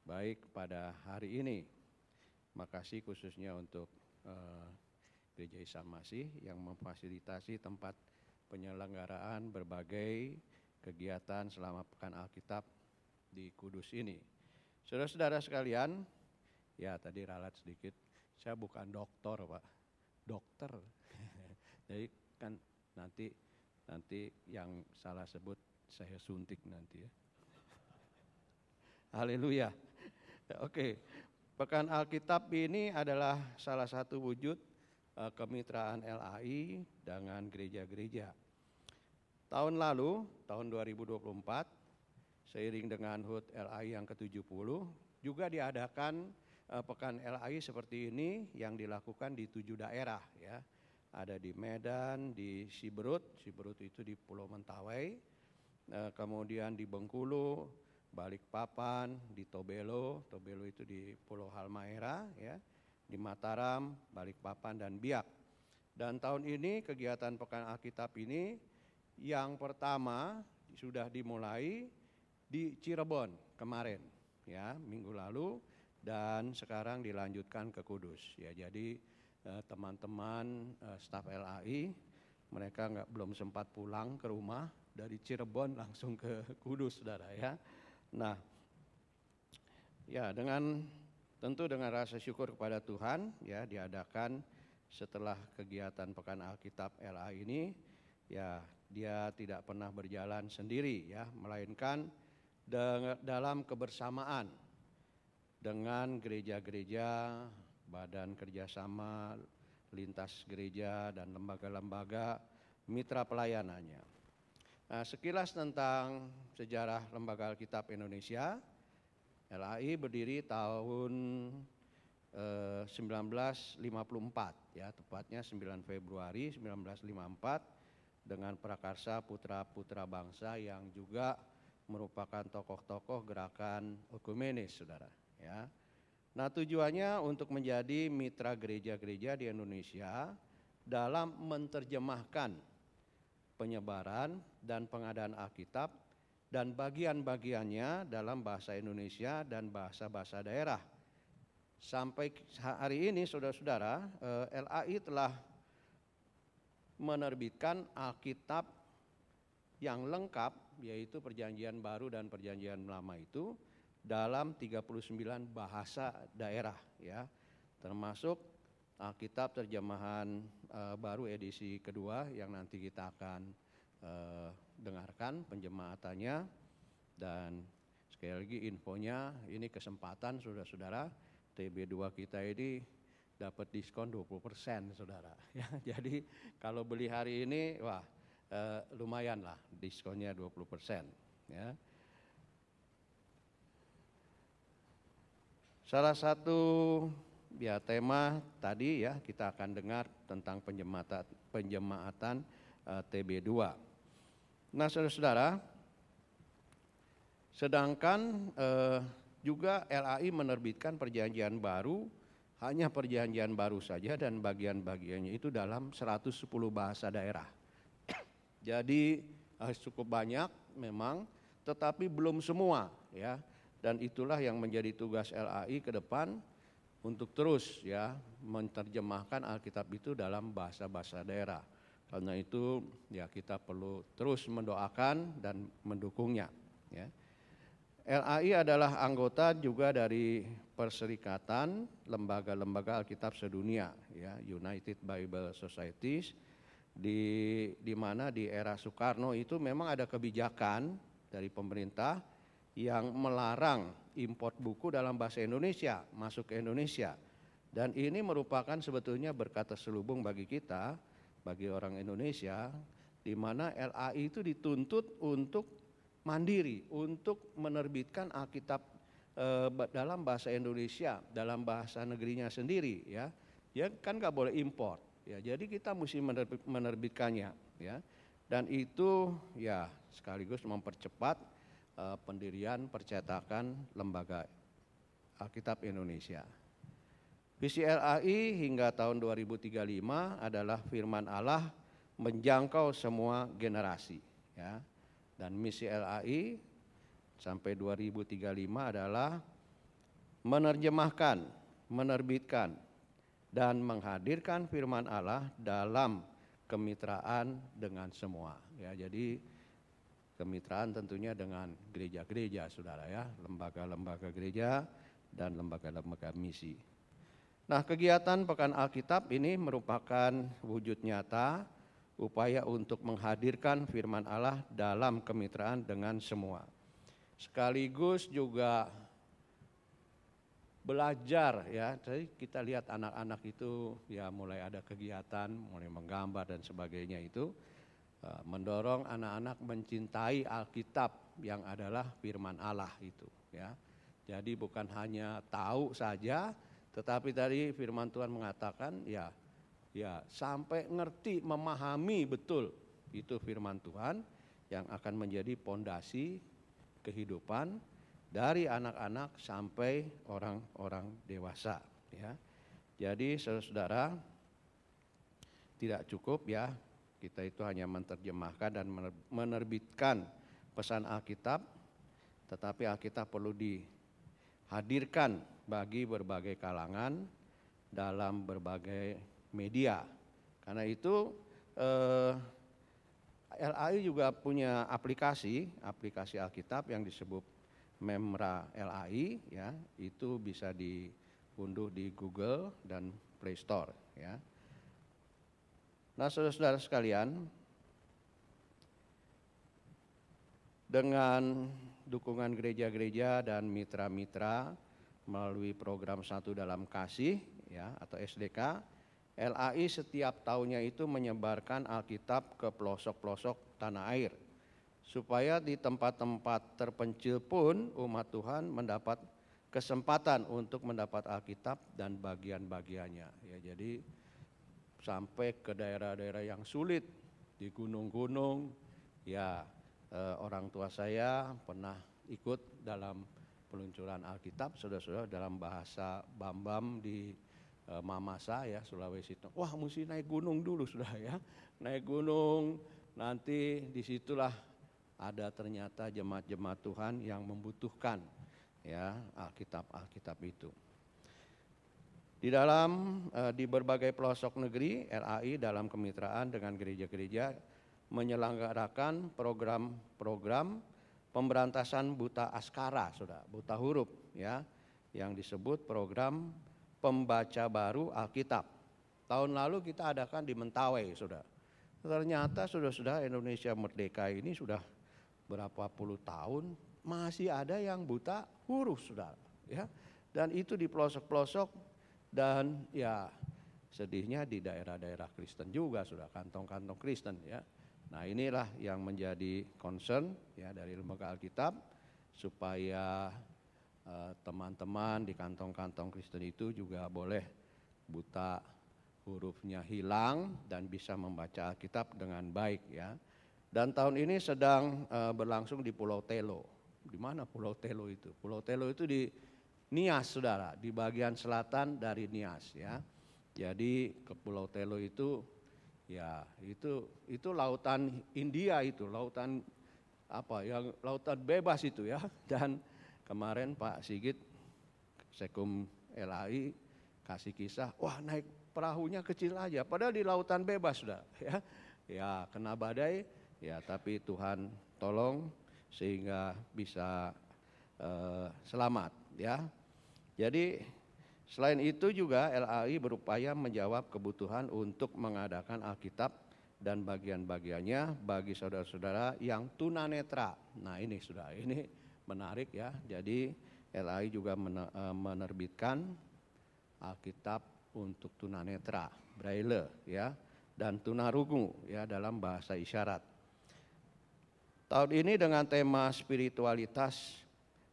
baik pada hari ini. Makasih khususnya untuk Gereja Isa Al-Masih yang memfasilitasi tempat penyelenggaraan berbagai kegiatan selama Pekan Alkitab di Kudus ini. Saudara-saudara sekalian, ya tadi ralat sedikit, saya bukan dokter Pak, dokter. Jadi kan nanti yang salah sebut saya suntik nanti ya. Haleluya. Oke, Pekan Alkitab ini adalah salah satu wujud kemitraan LAI dengan gereja-gereja. Tahun lalu, tahun 2024, seiring dengan HUT LAI yang ke-70, juga diadakan Pekan LAI seperti ini yang dilakukan di 7 daerah ya. Ada di Medan, di Siberut itu di Pulau Mentawai, kemudian di Bengkulu, Balikpapan, di Tobelo itu di Pulau Halmahera ya, di Mataram, Balikpapan dan Biak. Dan tahun ini kegiatan Pekan Alkitab ini yang pertama sudah dimulai di Cirebon kemarin ya, minggu lalu, dan sekarang dilanjutkan ke Kudus ya. Jadi teman-teman staf LAI mereka belum sempat pulang ke rumah, dari Cirebon langsung ke Kudus saudara ya. Nah ya, tentu dengan rasa syukur kepada Tuhan ya, diadakan setelah kegiatan Pekan Alkitab LAI ini ya, dia tidak pernah berjalan sendiri ya, melainkan dalam kebersamaan dengan gereja-gereja, badan kerjasama, lintas gereja, dan lembaga-lembaga mitra pelayanannya. Nah, sekilas tentang sejarah Lembaga Alkitab Indonesia. LAI berdiri tahun 1954, ya, tepatnya 9 Februari 1954 dengan prakarsa putra-putra bangsa yang juga merupakan tokoh-tokoh gerakan ekumenis, saudara. Ya. Nah, tujuannya untuk menjadi mitra gereja-gereja di Indonesia dalam menerjemahkan penyebaran dan pengadaan Alkitab dan bagian-bagiannya dalam bahasa Indonesia dan bahasa-bahasa daerah. Sampai hari ini, saudara-saudara, LAI telah menerbitkan Alkitab yang lengkap, yaitu Perjanjian Baru dan Perjanjian Lama itu dalam 39 bahasa daerah, ya, termasuk Alkitab terjemahan baru edisi kedua yang nanti kita akan dengarkan penjemaatannya. Dan sekali lagi infonya, ini kesempatan saudara-saudara, TB2 kita ini dapat diskon 20%, saudara. Ya, jadi kalau beli hari ini, wah, lumayan lah diskonnya 20%. Ya. Salah satu tema tadi, ya, kita akan dengar tentang penjemaatan TB2. Nah, saudara-saudara, sedangkan juga LAI menerbitkan perjanjian baru, hanya perjanjian baru saja dan bagian-bagiannya itu dalam 110 bahasa daerah. Jadi cukup banyak memang, tetapi belum semua, ya. Dan itulah yang menjadi tugas LAI ke depan untuk terus, ya, menerjemahkan Alkitab itu dalam bahasa-bahasa daerah. Karena itu, ya, kita perlu terus mendoakan dan mendukungnya, ya. LAI adalah anggota juga dari Perserikatan Lembaga-lembaga Alkitab Sedunia, ya, United Bible Societies, di mana di era Soekarno itu memang ada kebijakan dari pemerintah yang melarang import buku dalam bahasa Indonesia masuk ke Indonesia. Dan ini merupakan sebetulnya berkat terselubung bagi kita, bagi orang Indonesia, di mana LAI itu dituntut untuk mandiri, untuk menerbitkan Alkitab dalam bahasa Indonesia, dalam bahasa negerinya sendiri, ya. Ya kan nggak boleh import, ya. Jadi kita mesti menerbitkannya, ya. Dan itu, ya, sekaligus mempercepat pendirian percetakan Lembaga Alkitab Indonesia. Visi LAI hingga tahun 2035 adalah firman Allah menjangkau semua generasi, ya. Dan misi LAI sampai 2035 adalah menerjemahkan, menerbitkan, dan menghadirkan firman Allah dalam kemitraan dengan semua, ya. Jadi kemitraan tentunya dengan gereja-gereja, saudara, ya, lembaga-lembaga gereja dan lembaga-lembaga misi. Nah, kegiatan Pekan Alkitab ini merupakan wujud nyata upaya untuk menghadirkan firman Allah dalam kemitraan dengan semua. Sekaligus juga belajar, ya. Jadi kita lihat anak-anak itu, ya, mulai ada kegiatan, mulai menggambar dan sebagainya itu mendorong anak-anak mencintai Alkitab yang adalah firman Allah itu, ya. Jadi bukan hanya tahu saja, tetapi tadi firman Tuhan mengatakan, ya, sampai ngerti, memahami betul itu firman Tuhan yang akan menjadi pondasi kehidupan dari anak-anak sampai orang-orang dewasa, ya. Jadi saudara-saudara, tidak cukup, ya, kita itu hanya menerjemahkan dan menerbitkan pesan Alkitab, tetapi Alkitab perlu dihadirkan bagi berbagai kalangan dalam berbagai media. Karena itu LAI juga punya aplikasi Alkitab yang disebut Memra LAI, ya. Itu bisa diunduh di Google dan Play Store, ya. Nah, saudara-saudara sekalian, dengan dukungan gereja-gereja dan mitra-mitra melalui program Satu Dalam Kasih ya atau SDK, LAI setiap tahunnya itu menyebarkan Alkitab ke pelosok-pelosok tanah air supaya di tempat-tempat terpencil pun umat Tuhan mendapat kesempatan untuk mendapat Alkitab dan bagian-bagiannya ya. Jadi sampai ke daerah-daerah yang sulit di gunung-gunung ya, orang tua saya pernah ikut dalam peluncuran Alkitab, saudara-saudara, dalam bahasa Bambam di Mamasa ya, Sulawesi. Wah, mesti naik gunung dulu sudah ya, naik gunung, nanti disitulah ada ternyata jemaat-jemaat Tuhan yang membutuhkan ya Alkitab itu. Di berbagai pelosok negeri, LAI dalam kemitraan dengan gereja-gereja menyelenggarakan program-program pemberantasan buta askara, saudara, buta huruf ya, yang disebut program pembaca baru Alkitab. Tahun lalu kita adakan di Mentawai, saudara. Ternyata saudara-saudara, Indonesia merdeka ini sudah berapa puluh tahun masih ada yang buta huruf, saudara, ya. Dan itu di pelosok-pelosok. Dan ya sedihnya di daerah-daerah Kristen juga sudah, kantong-kantong Kristen ya. Nah inilah yang menjadi concern ya dari Lembaga Alkitab supaya teman-teman di kantong-kantong Kristen itu juga boleh buta hurufnya hilang dan bisa membaca Alkitab dengan baik ya. Dan tahun ini sedang berlangsung di Pulau Telo. Di mana Pulau Telo itu? Pulau Telo itu di Nias, saudara, di bagian selatan dari Nias ya. Jadi ke Pulau Telo itu ya itu lautan India, itu lautan apa yang lautan bebas itu ya. Dan kemarin Pak Sigit Sekum LAI kasih kisah, wah naik perahunya kecil aja padahal di lautan bebas sudah ya. Ya kena badai ya, tapi Tuhan tolong sehingga bisa selamat ya. Jadi selain itu juga LAI berupaya menjawab kebutuhan untuk mengadakan Alkitab dan bagian-bagiannya bagi saudara-saudara yang tunanetra. Nah ini sudah, ini menarik ya. Jadi LAI juga menerbitkan Alkitab untuk tunanetra, Braille ya, dan tunarungu ya dalam bahasa isyarat. Tahun ini dengan tema spiritualitas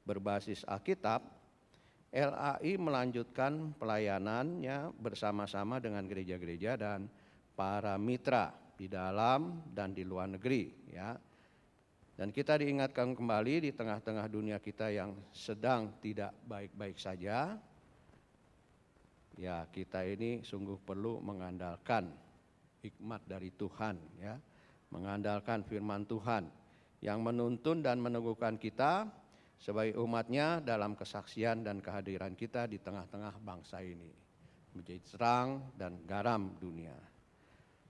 berbasis Alkitab, LAI melanjutkan pelayanannya bersama-sama dengan gereja-gereja dan para mitra di dalam dan di luar negeri ya. Dan kita diingatkan kembali di tengah-tengah dunia kita yang sedang tidak baik-baik saja. Ya, kita ini sungguh perlu mengandalkan hikmat dari Tuhan ya, mengandalkan firman Tuhan yang menuntun dan meneguhkan kita sebagai umatnya dalam kesaksian dan kehadiran kita di tengah-tengah bangsa ini, menjadi terang dan garam dunia.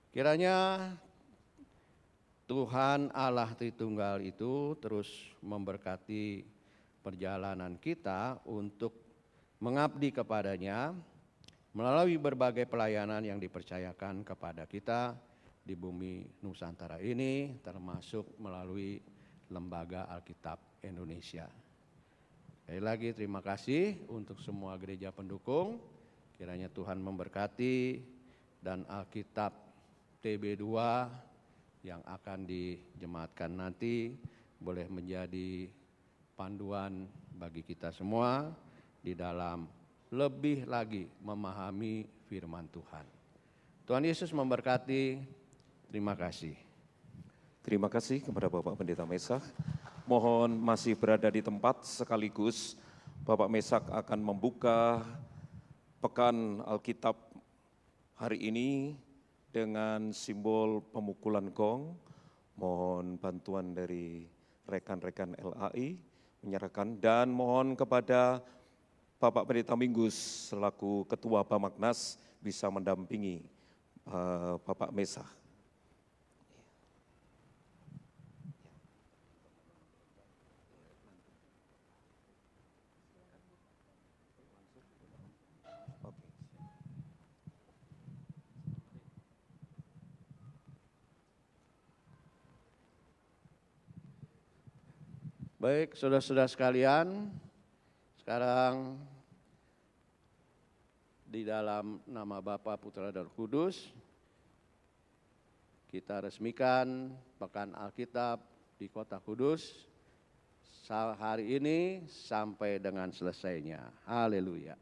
Kiranya Tuhan Allah Tritunggal itu terus memberkati perjalanan kita untuk mengabdi kepadanya melalui berbagai pelayanan yang dipercayakan kepada kita di bumi Nusantara ini, termasuk melalui Lembaga Alkitab Indonesia. Sekali lagi terima kasih untuk semua gereja pendukung. Kiranya Tuhan memberkati dan Alkitab TB2 yang akan dijemaatkan nanti boleh menjadi panduan bagi kita semua di dalam lebih lagi memahami firman Tuhan. Tuhan Yesus memberkati. Terima kasih. Terima kasih kepada Bapak Pendeta Mesak. Mohon masih berada di tempat, sekaligus Bapak Mesak akan membuka Pekan Alkitab hari ini dengan simbol pemukulan gong. Mohon bantuan dari rekan-rekan LAI menyerahkan, dan mohon kepada Bapak Pendeta Minggus selaku Ketua Bamaknas bisa mendampingi Bapak Mesak. Baik, saudara-saudara sekalian, sekarang di dalam nama Bapa, Putra, dan Roh Kudus, kita resmikan Pekan Alkitab di Kota Kudus hari ini sampai dengan selesainya. Haleluya.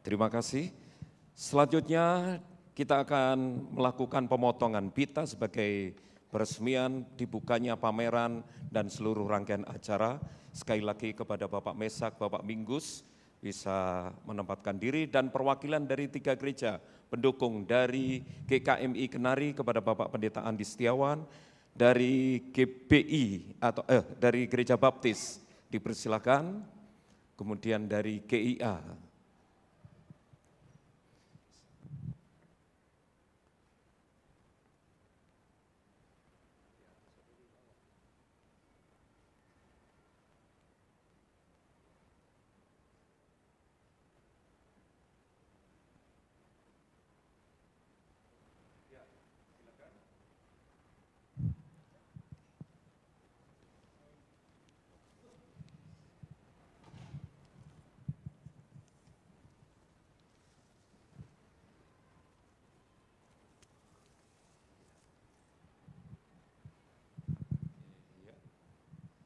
Terima kasih. Selanjutnya kita akan melakukan pemotongan pita sebagai peresmian dibukanya pameran dan seluruh rangkaian acara. Sekali lagi kepada Bapak Mesak, Bapak Minggus bisa menempatkan diri, dan perwakilan dari 3 gereja pendukung dari GKMI Kenari kepada Bapak Pendeta Andi Setiawan, dari GBI atau dari Gereja Baptis dipersilakan, kemudian dari GIA.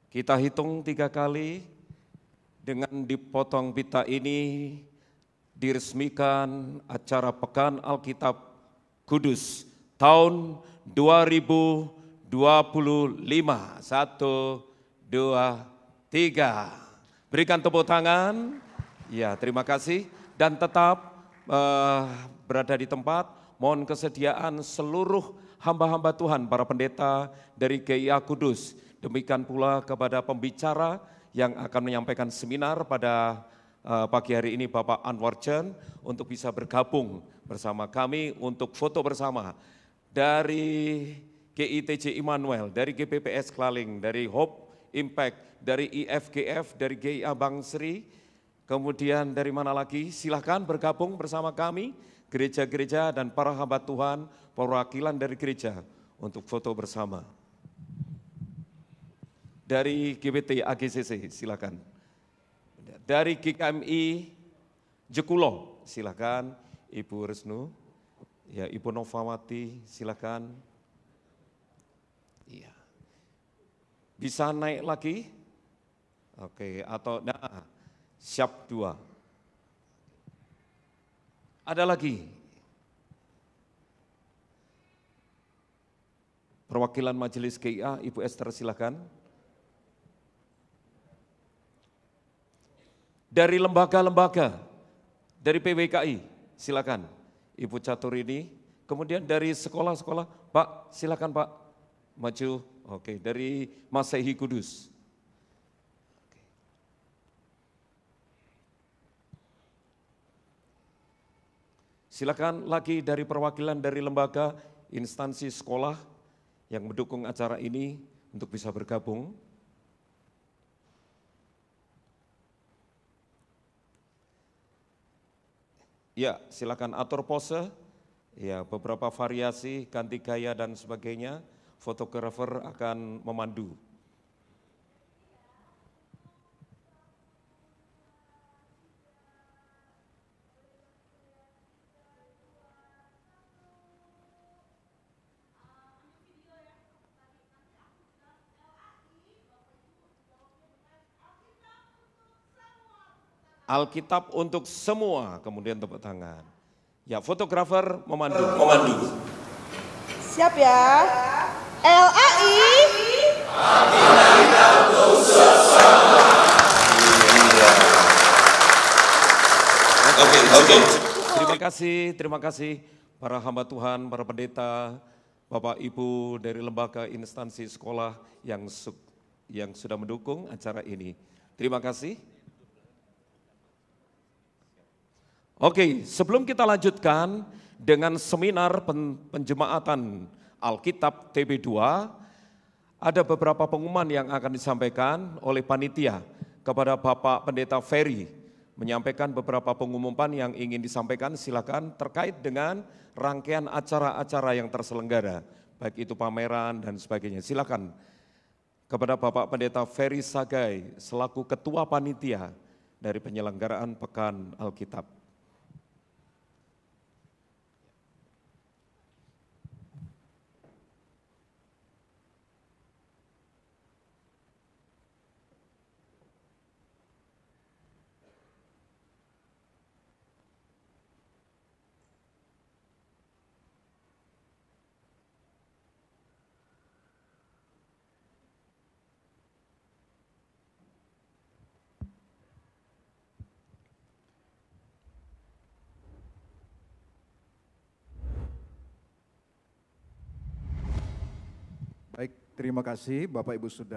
Kita hitung 3 kali, dengan dipotong pita ini diresmikan acara Pekan Alkitab Kudus tahun 2025. 1, 2, 3. Berikan tepuk tangan. Ya, terima kasih. Dan tetap berada di tempat, mohon kesediaan seluruh hamba-hamba Tuhan, para pendeta dari GIA Kudus. Demikian pula kepada pembicara yang akan menyampaikan seminar pada pagi hari ini, Bapak Anwar Chen, untuk bisa bergabung bersama kami untuk foto bersama. Dari GITJ Immanuel, dari GPPS Klaling, dari Hope Impact, dari IFGF, dari GIA Bangsri, kemudian dari mana lagi, silahkan bergabung bersama kami, gereja-gereja dan para hamba Tuhan, perwakilan dari gereja untuk foto bersama. Dari GBT AGCC, silakan. Dari GKMI Jekulo, silakan Ibu Resnu. Ya, Ibu Novawati, silakan. Iya. Bisa naik lagi? Oke, atau siap 2. Ada lagi? Perwakilan Majelis GIA, Ibu Esther, silakan. Dari lembaga-lembaga, dari PWKI, silakan Ibu Caturini. Kemudian dari sekolah-sekolah, Pak, silakan Pak, maju. Oke, dari Masehi Kudus. Silakan lagi dari perwakilan dari lembaga, instansi sekolah yang mendukung acara ini untuk bisa bergabung. Ya, silakan atur pose. Ya, beberapa variasi, ganti gaya dan sebagainya. Fotografer akan memandu. Alkitab untuk semua, kemudian tepuk tangan. Ya, fotografer memandu. Siap ya? LAI. Oke. Terima kasih para hamba Tuhan, para pendeta, Bapak Ibu dari lembaga instansi sekolah yang sudah mendukung acara ini. Terima kasih. Oke, sebelum kita lanjutkan dengan seminar penjemaatan Alkitab TB2, ada beberapa pengumuman yang akan disampaikan oleh panitia kepada Bapak Pendeta Ferry menyampaikan beberapa pengumuman yang ingin disampaikan, silakan, terkait dengan rangkaian acara-acara yang terselenggara, baik itu pameran dan sebagainya. Silakan kepada Bapak Pendeta Ferry Sagai selaku Ketua Panitia dari penyelenggaraan Pekan Alkitab. Baik, terima kasih Bapak Ibu Saudara.